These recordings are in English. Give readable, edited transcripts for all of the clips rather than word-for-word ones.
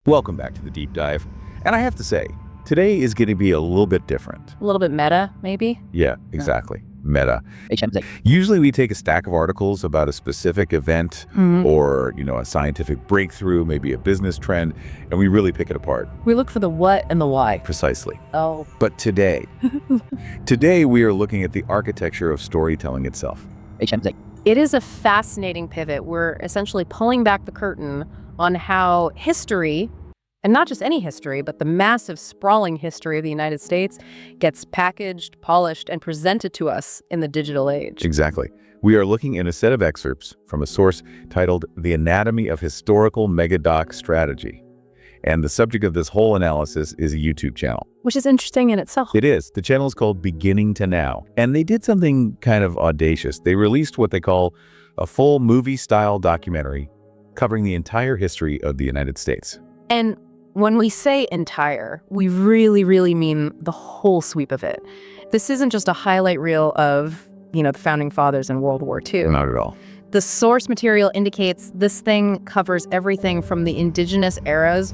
Welcome back to the deep dive. And I have to say, today is going to be a little bit different. A little bit meta, maybe? Yeah, exactly. Meta. HMZ. Usually we take a stack of articles about a specific event or, a scientific breakthrough, maybe a business trend, and we really pick it apart. We look for the what and the why. Precisely. Oh. But today we are looking at the architecture of storytelling itself. HMZ. It is a fascinating pivot. We're essentially pulling back the curtain on how history, and not just any history, but the massive, sprawling history of the United States, gets packaged, polished, and presented to us in the digital age. Exactly. We are looking at a set of excerpts from a source titled The Anatomy of Historical Megadoc Strategy. And the subject of this whole analysis is a YouTube channel. Which is interesting in itself. It is. The channel is called Beginning to Now. And they did something kind of audacious. They released what they call a full movie-style documentary covering the entire history of the United States. And when we say entire, we really, really mean the whole sweep of it. This isn't just a highlight reel of, the founding fathers in World War II. Not at all. The source material indicates this thing covers everything from the indigenous eras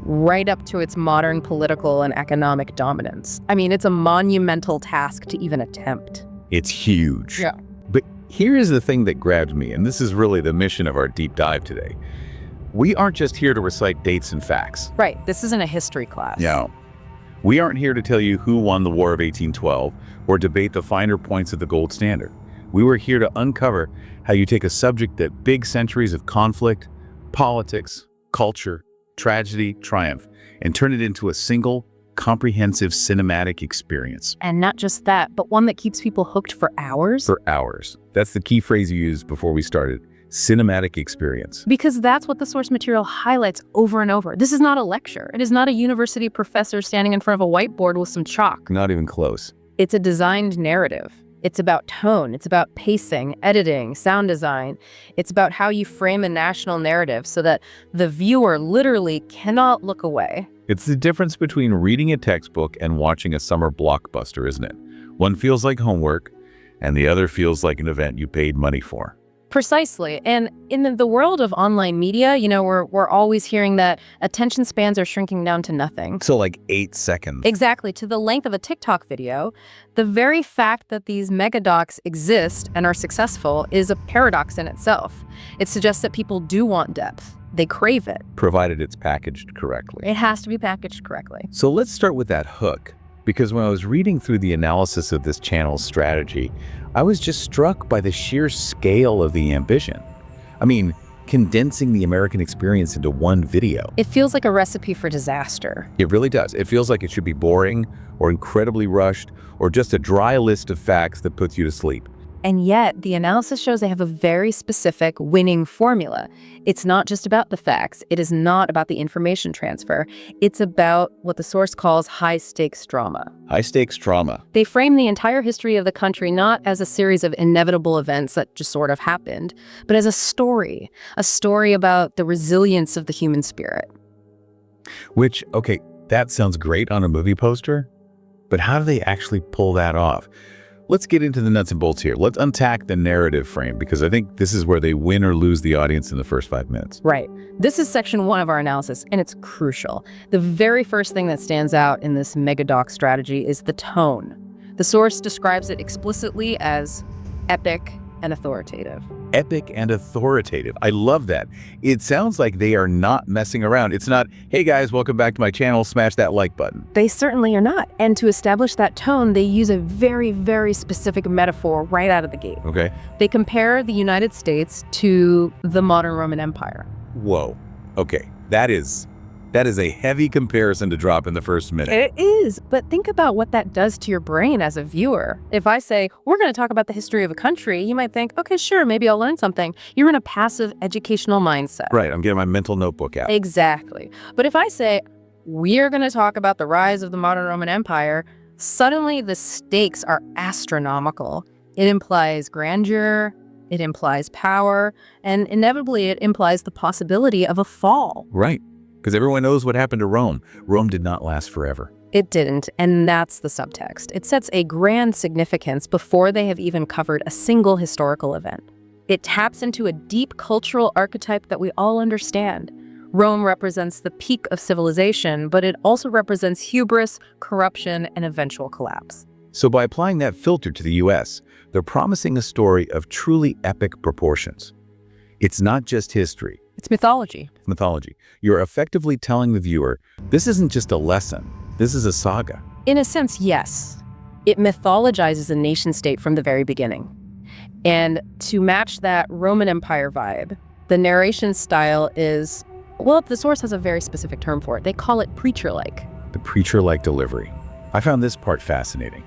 right up to its modern political and economic dominance. I mean, it's a monumental task to even attempt. It's huge. Yeah. But here is the thing that grabbed me, and this is really the mission of our deep dive today. We aren't just here to recite dates and facts. Right. This isn't a history class. No. We aren't here to tell you who won the War of 1812 or debate the finer points of the gold standard. We were here to uncover how you take a subject that big centuries of conflict, politics, culture, tragedy, triumph, and turn it into a single, comprehensive cinematic experience. And not just that, but one that keeps people hooked for hours. For hours. That's the key phrase you used before we started. Cinematic experience. Because that's what the source material highlights over and over. This is not a lecture. It is not a university professor standing in front of a whiteboard with some chalk. Not even close. It's a designed narrative. It's about tone. It's about pacing, editing, sound design. It's about how you frame a national narrative so that the viewer literally cannot look away. It's the difference between reading a textbook and watching a summer blockbuster, isn't it? One feels like homework, and the other feels like an event you paid money for. Precisely. And in the world of online media, we're always hearing that attention spans are shrinking down to nothing. So like 8 seconds. Exactly, to the length of a TikTok video. The very fact that these megadocs exist and are successful is a paradox in itself. It suggests that people do want depth. They crave it. Provided it's packaged correctly. It has to be packaged correctly. So let's start with that hook. Because when I was reading through the analysis of this channel's strategy, I was just struck by the sheer scale of the ambition. I mean, condensing the American experience into one video. It feels like a recipe for disaster. It really does. It feels like it should be boring or incredibly rushed or just a dry list of facts that puts you to sleep. And yet, the analysis shows they have a very specific winning formula. It's not just about the facts. It is not about the information transfer. It's about what the source calls high-stakes drama. High-stakes drama. They frame the entire history of the country not as a series of inevitable events that just sort of happened, but as a story about the resilience of the human spirit. Which, okay, that sounds great on a movie poster, but how do they actually pull that off? Let's get into the nuts and bolts here. Let's untack the narrative frame, because I think this is where they win or lose the audience in the first 5 minutes. Right. This is section 1 of our analysis, and it's crucial. The very first thing that stands out in this megadoc strategy is the tone. The source describes it explicitly as epic and authoritative. Epic and authoritative. I love that. It sounds like they are not messing around. It's not, hey guys, welcome back to my channel, smash that like button. They certainly are not. And to establish that tone, they use a very, very specific metaphor right out of the gate. Okay. They compare the United States to the modern Roman Empire. Whoa. Okay. That is a heavy comparison to drop in the first minute. It is, but think about what that does to your brain as a viewer. If I say, we're going to talk about the history of a country, you might think, okay, sure, maybe I'll learn something. You're in a passive educational mindset. Right, I'm getting my mental notebook out. Exactly. But if I say, we're going to talk about the rise of the modern Roman Empire, suddenly the stakes are astronomical. It implies grandeur, it implies power, and inevitably it implies the possibility of a fall. Right. Because everyone knows what happened to Rome. Rome did not last forever. It didn't, and that's the subtext. It sets a grand significance before they have even covered a single historical event. It taps into a deep cultural archetype that we all understand. Rome represents the peak of civilization, but it also represents hubris, corruption, and eventual collapse. So by applying that filter to the US, they're promising a story of truly epic proportions. It's not just history. It's mythology. It's mythology. You're effectively telling the viewer, this isn't just a lesson, this is a saga. In a sense, yes. It mythologizes a nation-state from the very beginning. And to match that Roman Empire vibe, the narration style is, well, the source has a very specific term for it. They call it preacher-like. The preacher-like delivery. I found this part fascinating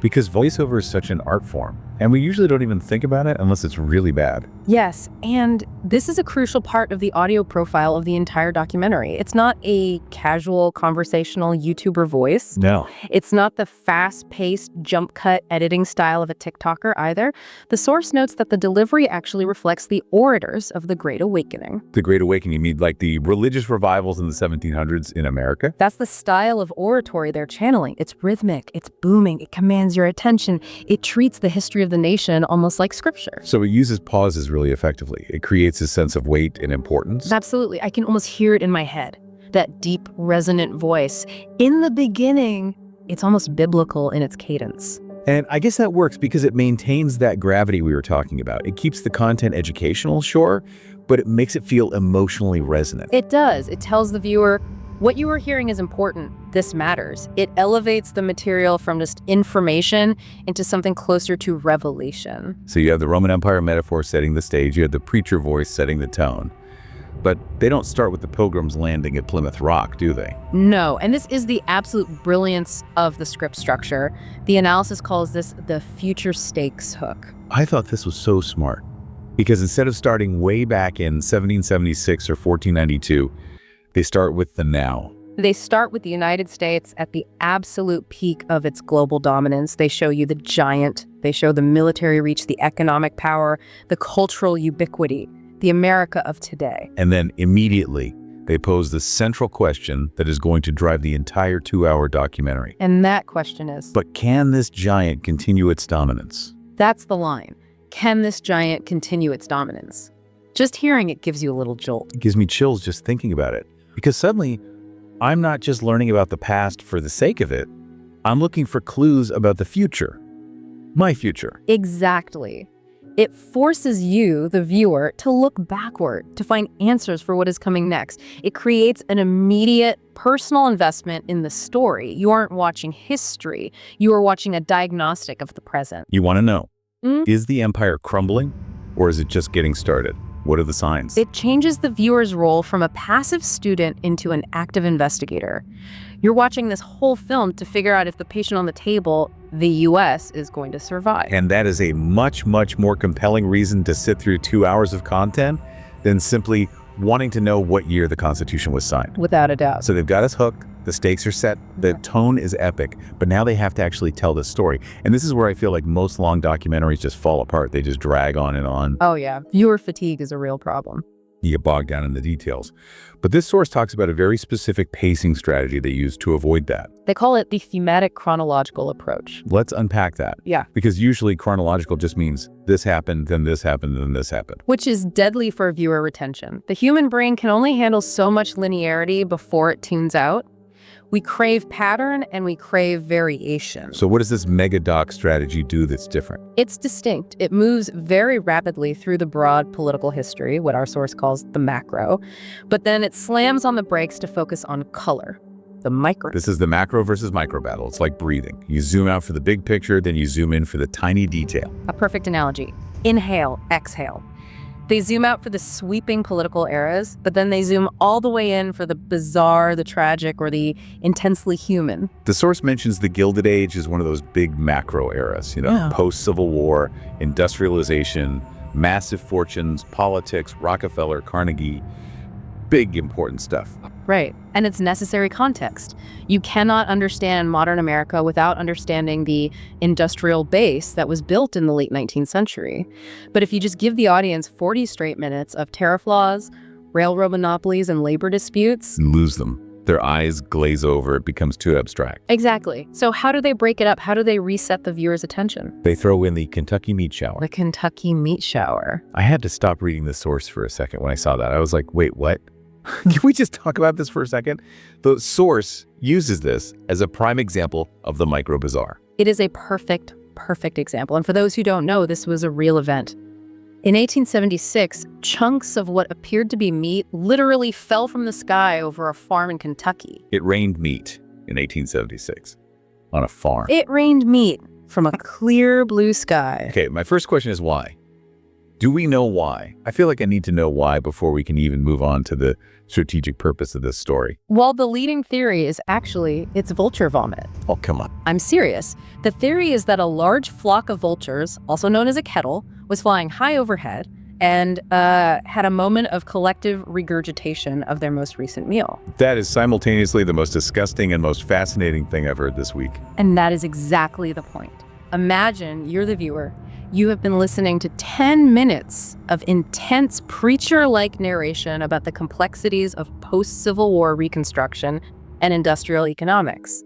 because voiceover is such an art form, and we usually don't even think about it unless it's really bad. Yes, and this is a crucial part of the audio profile of the entire documentary. It's not a casual conversational YouTuber voice. No. It's not the fast-paced jump cut editing style of a TikToker either. The source notes that the delivery actually reflects the orators of the Great Awakening. The Great Awakening, you mean like the religious revivals in the 1700s in America? That's the style of oratory they're channeling. It's rhythmic, it's booming, it commands your attention. It treats the history of the nation almost like scripture. So it uses pauses really effectively. It creates a sense of weight and importance. Absolutely. I can almost hear it in my head. That deep, resonant voice. In the beginning, it's almost biblical in its cadence. And I guess that works because it maintains that gravity we were talking about. It keeps the content educational, sure, but it makes it feel emotionally resonant. It does. It tells the viewer, what you are hearing is important. This matters. It elevates the material from just information into something closer to revelation. So you have the Roman Empire metaphor setting the stage, you have the preacher voice setting the tone. But they don't start with the Pilgrims landing at Plymouth Rock, do they? No, and this is the absolute brilliance of the script structure. The analysis calls this the future stakes hook. I thought this was so smart because instead of starting way back in 1776 or 1492, they start with the now. They start with the United States at the absolute peak of its global dominance. They show you the giant. They show the military reach, the economic power, the cultural ubiquity, the America of today. And then immediately, they pose the central question that is going to drive the entire 2-hour documentary. And that question is, but can this giant continue its dominance? That's the line. Can this giant continue its dominance? Just hearing it gives you a little jolt. It gives me chills just thinking about it. Because suddenly, I'm not just learning about the past for the sake of it. I'm looking for clues about the future. My future. Exactly. It forces you, the viewer, to look backward, to find answers for what is coming next. It creates an immediate personal investment in the story. You aren't watching history. You are watching a diagnostic of the present. You want to know, is the empire crumbling or is it just getting started? What are the signs? It changes the viewer's role from a passive student into an active investigator. You're watching this whole film to figure out if the patient on the table, the US, is going to survive. And that is a much, much more compelling reason to sit through 2 hours of content than simply wanting to know what year the Constitution was signed. Without a doubt. So they've got us hooked. The stakes are set. The tone is epic. But now they have to actually tell the story. And this is where I feel like most long documentaries just fall apart. They just drag on and on. Oh, yeah. Viewer fatigue is a real problem. You get bogged down in the details. But this source talks about a very specific pacing strategy they use to avoid that. They call it the thematic-chronological approach. Let's unpack that. Yeah. Because usually chronological just means this happened, then this happened, then this happened. Which is deadly for viewer retention. The human brain can only handle so much linearity before it tunes out. We crave pattern and we crave variation. So what does this mega doc strategy do that's different? It's distinct. It moves very rapidly through the broad political history, what our source calls the macro, but then it slams on the brakes to focus on color, the micro. This is the macro versus micro battle. It's like breathing. You zoom out for the big picture, then you zoom in for the tiny detail. A perfect analogy. Inhale, exhale. They zoom out for the sweeping political eras, but then they zoom all the way in for the bizarre, the tragic, or the intensely human. The source mentions the Gilded Age as one of those big macro eras, post-Civil War, industrialization, massive fortunes, politics, Rockefeller, Carnegie, big important stuff. Right, and it's necessary context. You cannot understand modern America without understanding the industrial base that was built in the late 19th century. But if you just give the audience 40 straight minutes of tariff laws, railroad monopolies, and labor disputes, and lose them. Their eyes glaze over, it becomes too abstract. Exactly. So how do they break it up? How do they reset the viewer's attention? They throw in the Kentucky meat shower. The Kentucky meat shower. I had to stop reading the source for a second when I saw that. I was like, wait, what? Can we just talk about this for a second? The source uses this as a prime example of the micro-bazaar. It is a perfect example. And for those who don't know, this was a real event. In 1876, chunks of what appeared to be meat literally fell from the sky over a farm in Kentucky. It rained meat in 1876 on a farm. It rained meat from a clear blue sky. Okay, my first question is why? Do we know why? I feel like I need to know why before we can even move on to the strategic purpose of this story. Well, the leading theory is actually it's vulture vomit. Oh, come on. I'm serious. The theory is that a large flock of vultures, also known as a kettle, was flying high overhead and had a moment of collective regurgitation of their most recent meal. That is simultaneously the most disgusting and most fascinating thing I've heard this week. And that is exactly the point. Imagine you're the viewer. You have been listening to 10 minutes of intense preacher-like narration about the complexities of post-Civil War reconstruction and industrial economics.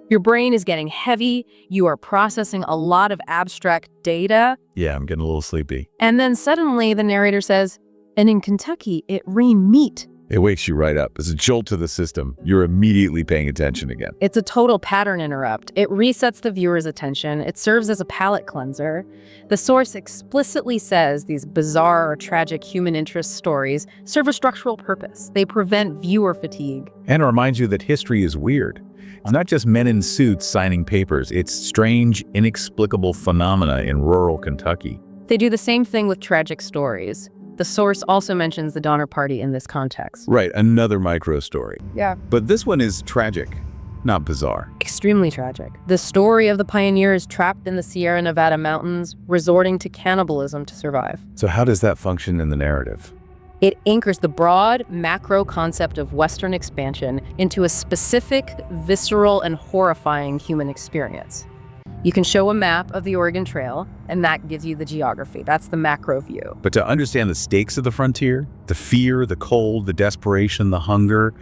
Your brain is getting heavy. You are processing a lot of abstract data. Yeah, I'm getting a little sleepy. And then suddenly the narrator says, and in Kentucky, it rained meat. It wakes you right up. It's a jolt to the system. You're immediately paying attention again. It's a total pattern interrupt. It resets the viewer's attention. It serves as a palate cleanser. The source explicitly says these bizarre or tragic human interest stories serve a structural purpose. They prevent viewer fatigue. And it reminds you that history is weird. It's not just men in suits signing papers. It's strange, inexplicable phenomena in rural Kentucky. They do the same thing with tragic stories. The source also mentions the Donner Party in this context. Right, another micro story. Yeah. But this one is tragic, not bizarre. Extremely tragic. The story of the pioneers trapped in the Sierra Nevada mountains, resorting to cannibalism to survive. So how does that function in the narrative? It anchors the broad, macro concept of Western expansion into a specific, visceral, and horrifying human experience. You can show a map of the Oregon Trail, and that gives you the geography. That's the macro view. But to understand the stakes of the frontier, the fear, the cold, the desperation, the hunger,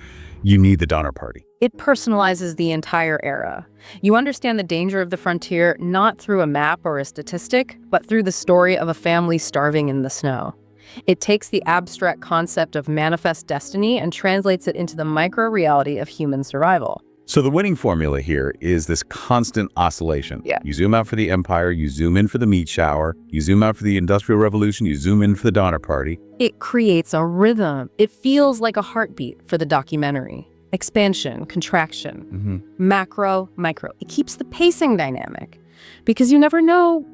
you need the Donner Party. It personalizes the entire era. You understand the danger of the frontier not through a map or a statistic, but through the story of a family starving in the snow. It takes the abstract concept of manifest destiny and translates it into the micro-reality of human survival. So the winning formula here is this constant oscillation. Yeah. You zoom out for the empire, you zoom in for the meat shower, you zoom out for the Industrial Revolution, you zoom in for the Donner Party. It creates a rhythm. It feels like a heartbeat for the documentary. Expansion, contraction, macro, micro. It keeps the pacing dynamic because you never know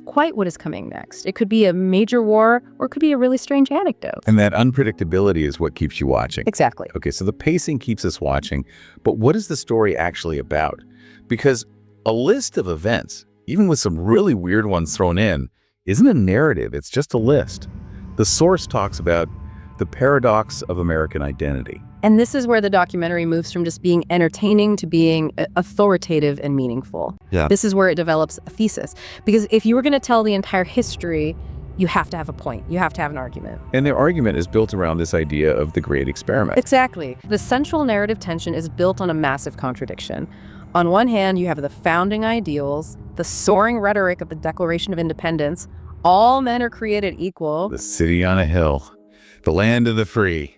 quite what is coming next. It could be a major war or it could be a really strange anecdote. And that unpredictability is what keeps you watching. Exactly. Okay, so the pacing keeps us watching, but what is the story actually about? Because a list of events, even with some really weird ones thrown in, isn't a narrative, it's just a list. The source talks about the paradox of American identity. And this is where the documentary moves from just being entertaining to being authoritative and meaningful. Yeah. This is where it develops a thesis. Because if you were going to tell the entire history, you have to have a point. You have to have an argument. And their argument is built around this idea of the great experiment. Exactly. The central narrative tension is built on a massive contradiction. On one hand, you have the founding ideals, the soaring rhetoric of the Declaration of Independence. All men are created equal. The city on a hill, the land of the free,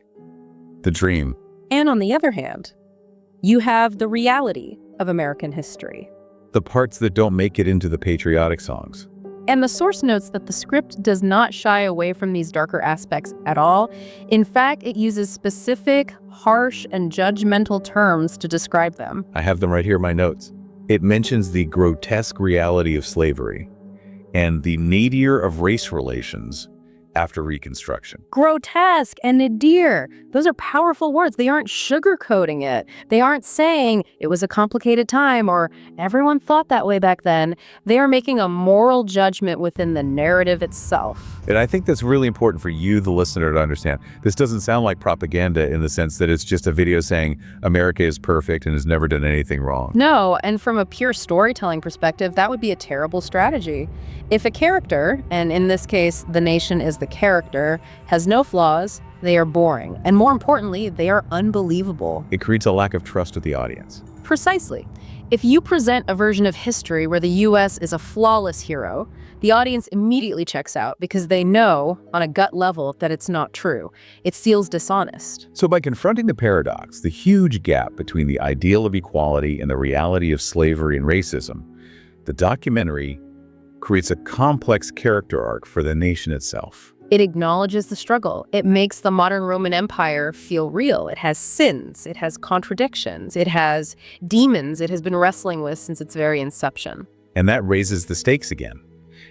the dream. And on the other hand, you have the reality of American history. The parts that don't make it into the patriotic songs. And the source notes that the script does not shy away from these darker aspects at all. In fact, it uses specific, harsh, and judgmental terms to describe them. I have them right here in my notes. It mentions the grotesque reality of slavery and the nadir of race relations after Reconstruction. Grotesque and nadir. Those are powerful words. They aren't sugarcoating it. They aren't saying it was a complicated time or everyone thought that way back then. They are making a moral judgment within the narrative itself. And I think that's really important for you, the listener, to understand. This doesn't sound like propaganda in the sense that it's just a video saying America is perfect and has never done anything wrong. No, and from a pure storytelling perspective, that would be a terrible strategy. If a character, and in this case, the nation is the character, has no flaws, They are boring. And more importantly, they are unbelievable. It creates a lack of trust with the audience. Precisely. If you present a version of history where the U.S. is a flawless hero, the audience immediately checks out because they know, on a gut level, that it's not true. It feels dishonest. So by confronting the paradox, the huge gap between the ideal of equality and the reality of slavery and racism, the documentary creates a complex character arc for the nation itself. It acknowledges the struggle. It makes the modern Roman Empire feel real. It has sins. It has contradictions. It has demons it has been wrestling with since its very inception. And that raises the stakes again.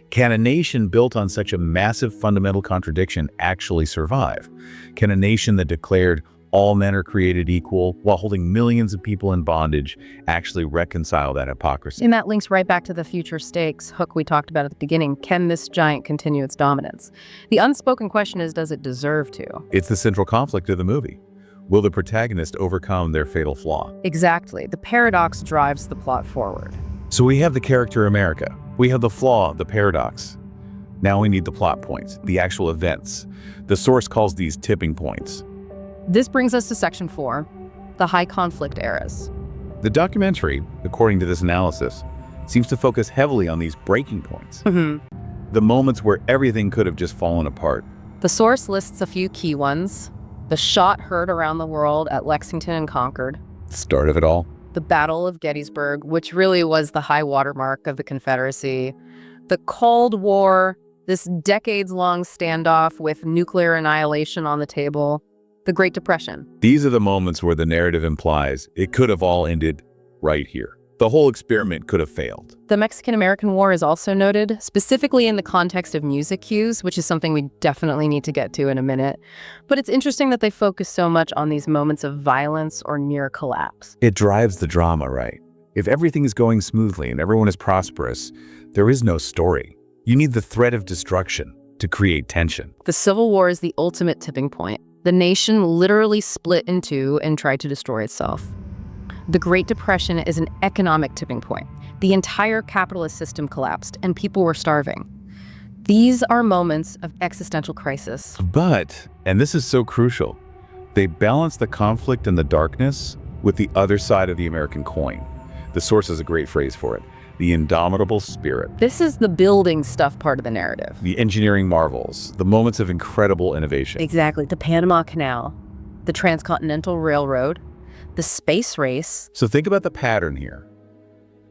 Can a nation built on such a massive fundamental contradiction actually survive? Can a nation that declared all men are created equal while holding millions of people in bondage actually reconcile that hypocrisy? And that links right back to the future stakes hook we talked about at the beginning. Can this giant continue its dominance? The unspoken question is, does it deserve to? It's the central conflict of the movie. Will the protagonist overcome their fatal flaw? Exactly. The paradox drives the plot forward. So we have the character America. We have the flaw, the paradox. Now we need the plot points, the actual events. The source calls these tipping points. This brings us to Section 4, the high conflict eras. The documentary, according to this analysis, seems to focus heavily on these breaking points. The moments where everything could have just fallen apart. The source lists a few key ones. The shot heard around the world at Lexington and Concord. Start of it all. The Battle of Gettysburg, which really was the high watermark of the Confederacy. The Cold War, this decades-long standoff with nuclear annihilation on the table. The Great Depression. These are the moments where the narrative implies it could have all ended right here. The whole experiment could have failed. The Mexican-American War is also noted, specifically in the context of music cues, which is something we definitely need to get to in a minute. But it's interesting that they focus so much on these moments of violence or near collapse. It drives the drama, right? If everything is going smoothly and everyone is prosperous, there is no story. You need the threat of destruction to create tension. The Civil War is the ultimate tipping point. The nation literally split in two and tried to destroy itself. The Great Depression is an economic tipping point. The entire capitalist system collapsed and people were starving. These are moments of existential crisis. But, and this is so crucial, they balance the conflict and the darkness with the other side of the American coin. The source has a great phrase for it: the indomitable spirit. This is the building stuff part of the narrative. The engineering marvels, the moments of incredible innovation. Exactly. The Panama Canal, the Transcontinental Railroad, the space race. So think about the pattern here.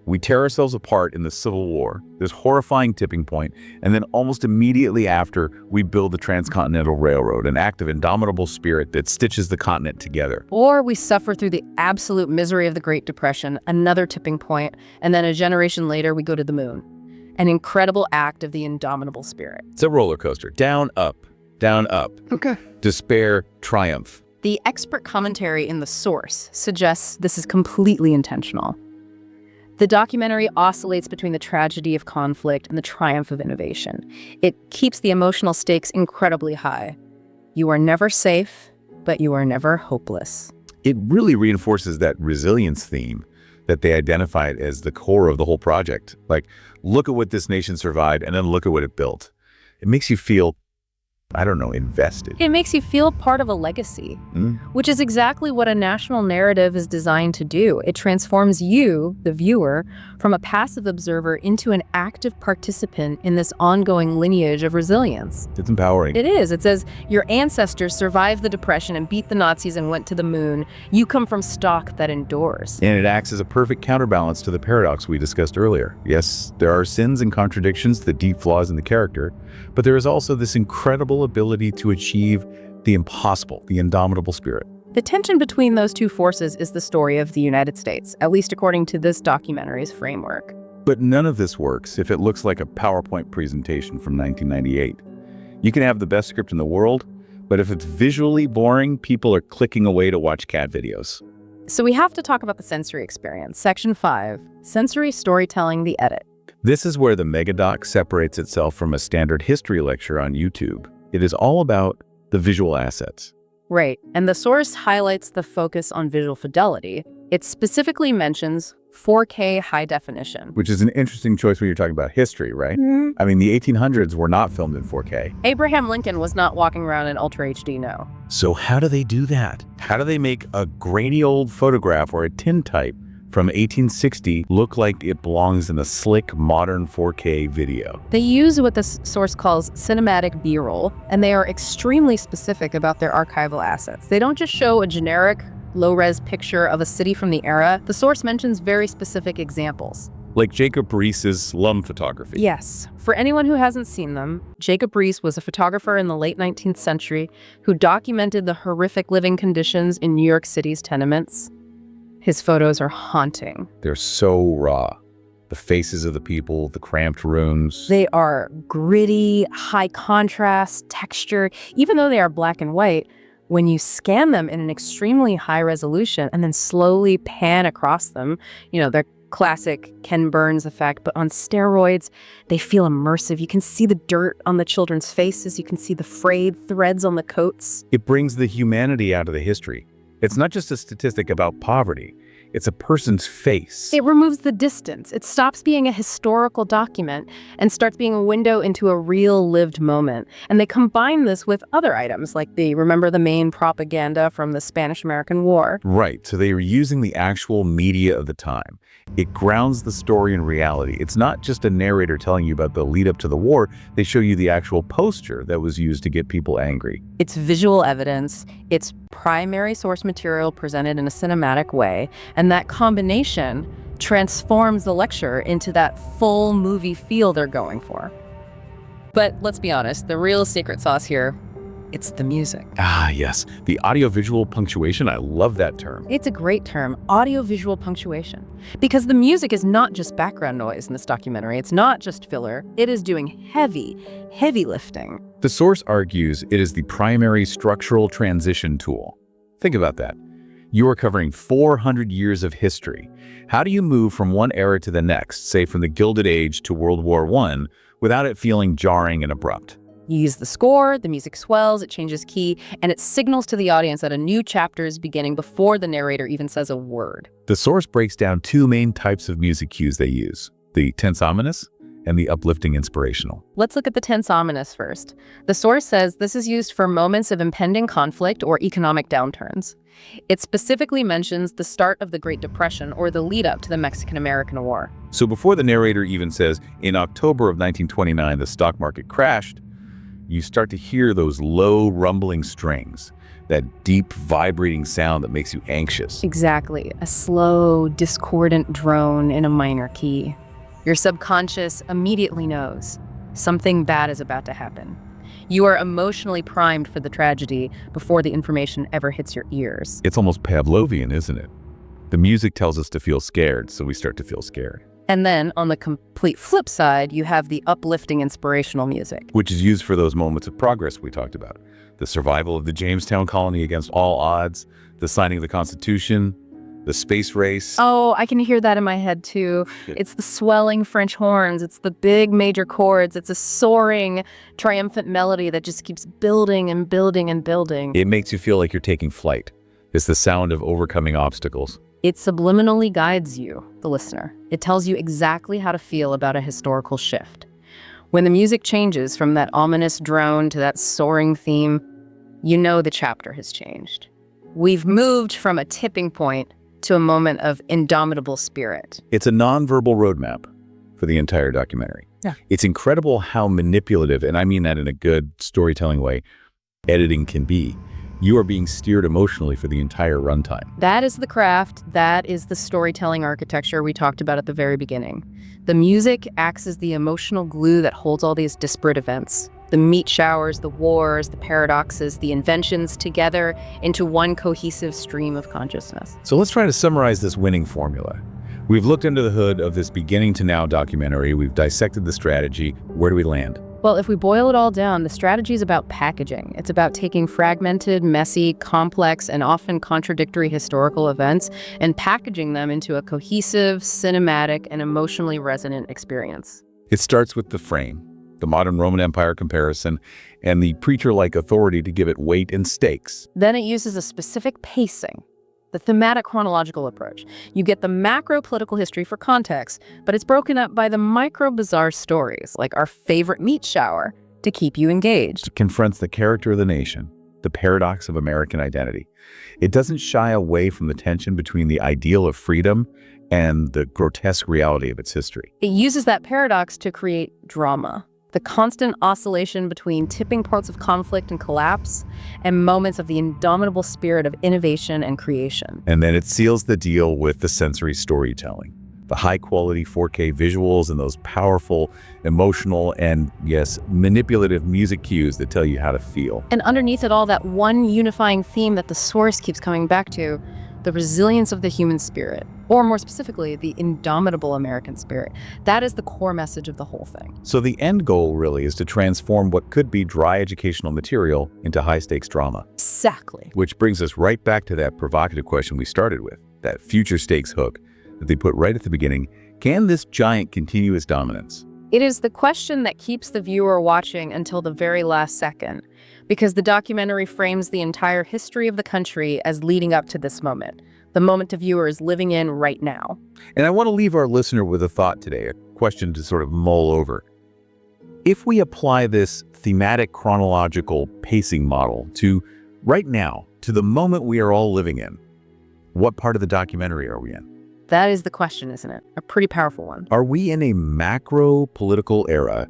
We tear ourselves apart in the Civil War, this horrifying tipping point, and then almost immediately after, we build the Transcontinental Railroad, an act of indomitable spirit that stitches the continent together. Or we suffer through the absolute misery of the Great Depression, another tipping point, and then a generation later, we go to the moon. An incredible act of the indomitable spirit. It's a roller coaster. Down, up, down, up. Okay. Despair, triumph. The expert commentary in the source suggests this is completely intentional. The documentary oscillates between the tragedy of conflict and the triumph of innovation. It keeps the emotional stakes incredibly high. You are never safe, but you are never hopeless. It really reinforces that resilience theme that they identified as the core of the whole project. Like, look at what this nation survived and then look at what it built. It makes you feel, I don't know, invested. It makes you feel part of a legacy, which is exactly what a national narrative is designed to do. It transforms you, the viewer, from a passive observer into an active participant in this ongoing lineage of resilience. It's empowering. It is. It says, your ancestors survived the Depression and beat the Nazis and went to the moon. You come from stock that endures. And it acts as a perfect counterbalance to the paradox we discussed earlier. Yes, there are sins and contradictions, the deep flaws in the character, but there is also this incredible ability to achieve the impossible, the indomitable spirit. The tension between those two forces is the story of the United States, at least according to this documentary's framework. But none of this works if it looks like a PowerPoint presentation from 1998. You can have the best script in the world, but if it's visually boring, people are clicking away to watch cat videos. So we have to talk about the sensory experience. Section 5, Sensory Storytelling, the Edit. This is where the megadoc separates itself from a standard history lecture on YouTube. It is all about the visual assets. Right, and the source highlights the focus on visual fidelity, It specifically mentions 4K high definition. Which is an interesting choice when you're talking about history, right? I mean, the 1800s were not filmed in 4K. Abraham Lincoln was not walking around in Ultra HD, no. So how do they do that? How do they make a grainy old photograph or a tintype from 1860 look like it belongs in a slick, modern 4K video? They use what this source calls cinematic B-roll, and they are extremely specific about their archival assets. They don't just show a generic, low-res picture of a city from the era. The source mentions very specific examples. Like Jacob Riis's slum photography. Yes. For anyone who hasn't seen them, Jacob Riis was a photographer in the late 19th century who documented the horrific living conditions in New York City's tenements. His photos are haunting. They're so raw. The faces of the people, the cramped rooms. They are gritty, high contrast, textured. Even though they are black and white, when you scan them in an extremely high resolution and then slowly pan across them, their classic Ken Burns effect, but on steroids, they feel immersive. You can see the dirt on the children's faces. You can see the frayed threads on the coats. It brings the humanity out of the history. It's not just a statistic about poverty. It's a person's face. It removes the distance. It stops being a historical document and starts being a window into a real lived moment. And they combine this with other items, like remember the main propaganda from the Spanish-American War. Right, so they are using the actual media of the time. It grounds the story in reality. It's not just a narrator telling you about the lead up to the war. They show you the actual poster that was used to get people angry. It's visual evidence. It's primary source material presented in a cinematic way. And that combination transforms the lecture into that full movie feel they're going for. But let's be honest, the real secret sauce here, it's the music. Ah, yes. The audiovisual punctuation, I love that term. It's a great term, audiovisual punctuation. Because the music is not just background noise in this documentary. It's not just filler. It is doing heavy lifting. The source argues it is the primary structural transition tool. Think about that. You are covering 400 years of history. How do you move from one era to the next, say from the Gilded Age to World War I, without it feeling jarring and abrupt? You use the score, the music swells, it changes key, and it signals to the audience that a new chapter is beginning before the narrator even says a word. The source breaks down two main types of music cues they use, the tense ominous and the uplifting inspirational. Let's look at the tense ominous first. The source says this is used for moments of impending conflict or economic downturns. It specifically mentions the start of the Great Depression or the lead up to the Mexican-American War. So before the narrator even says, in October of 1929, the stock market crashed, you start to hear those low rumbling strings, that deep vibrating sound that makes you anxious. Exactly. A slow, discordant drone in a minor key. Your subconscious immediately knows something bad is about to happen. You are emotionally primed for the tragedy before the information ever hits your ears. It's almost Pavlovian, isn't it? The music tells us to feel scared, so we start to feel scared. And then, on the complete flip side, you have the uplifting inspirational music. Which is used for those moments of progress we talked about. The survival of the Jamestown colony against all odds, the signing of the Constitution, the space race. Oh, I can hear that in my head too. It's the swelling French horns. It's the big major chords. It's a soaring, triumphant melody that just keeps building and building and building. It makes you feel like you're taking flight. It's the sound of overcoming obstacles. It subliminally guides you, the listener. It tells you exactly how to feel about a historical shift. When the music changes from that ominous drone to that soaring theme, you know the chapter has changed. We've moved from a tipping point to a moment of indomitable spirit. It's a nonverbal roadmap for the entire documentary. Yeah. It's incredible how manipulative, and I mean that in a good storytelling way, editing can be. You are being steered emotionally for the entire runtime. That is the craft. That is the storytelling architecture we talked about at the very beginning. The music acts as the emotional glue that holds all these disparate events. The meat showers, the wars, the paradoxes, the inventions together into one cohesive stream of consciousness. So let's try to summarize this winning formula. We've looked under the hood of this beginning to now documentary. We've dissected the strategy. Where do we land? Well, if we boil it all down, the strategy is about packaging. It's about taking fragmented, messy, complex, and often contradictory historical events and packaging them into a cohesive, cinematic, and emotionally resonant experience. It starts with the frame, the modern Roman Empire comparison, and the preacher-like authority to give it weight and stakes. Then it uses a specific pacing. the thematic-chronological approach. You get the macro political history for context, but it's broken up by the micro-bizarre stories, like our favorite meat shower, to keep you engaged. It confronts the character of the nation, the paradox of American identity. It doesn't shy away from the tension between the ideal of freedom and the grotesque reality of its history. It uses that paradox to create drama, the constant oscillation between tipping points of conflict and collapse, and moments of the indomitable spirit of innovation and creation. And then it seals the deal with the sensory storytelling. The high-quality 4K visuals and those powerful, emotional, and, yes, manipulative music cues that tell you how to feel. And underneath it all, that one unifying theme that the source keeps coming back to, the resilience of the human spirit, or more specifically, the indomitable American spirit. That is the core message of the whole thing. So the end goal really is to transform what could be dry educational material into high-stakes drama. Exactly. Which brings us right back to that provocative question we started with, that future stakes hook that they put right at the beginning. Can this giant continue its dominance? It is the question that keeps the viewer watching until the very last second, because the documentary frames the entire history of the country as leading up to this moment, the moment the viewer is living in right now. And I want to leave our listener with a thought today, a question to sort of mull over. If we apply this thematic chronological pacing model to right now, to the moment we are all living in, what part of the documentary are we in? That is the question, isn't it? A pretty powerful one. Are we in a macro political era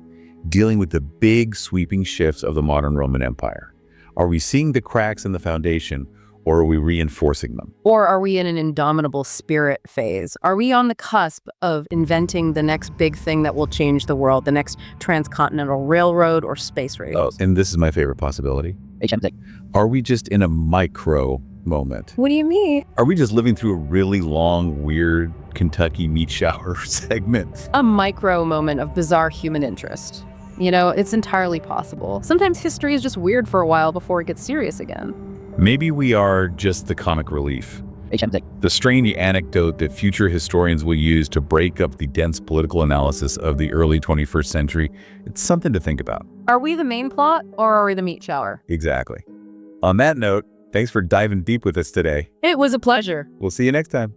dealing with the big sweeping shifts of the modern Roman Empire? Are we seeing the cracks in the foundation, or are we reinforcing them? Or are we in an indomitable spirit phase? Are we on the cusp of inventing the next big thing that will change the world, the next transcontinental railroad or space race? Oh, and this is my favorite possibility. Are we just in a micro moment? What do you mean? Are we just living through a really long, weird Kentucky meat shower segment? A micro moment of bizarre human interest. You know, it's entirely possible. Sometimes history is just weird for a while before it gets serious again. Maybe we are just the comic relief. The strange anecdote that future historians will use to break up the dense political analysis of the early 21st century. It's something to think about. Are we the main plot, or are we the meat shower? Exactly. On that note, thanks for diving deep with us today. It was a pleasure. We'll see you next time.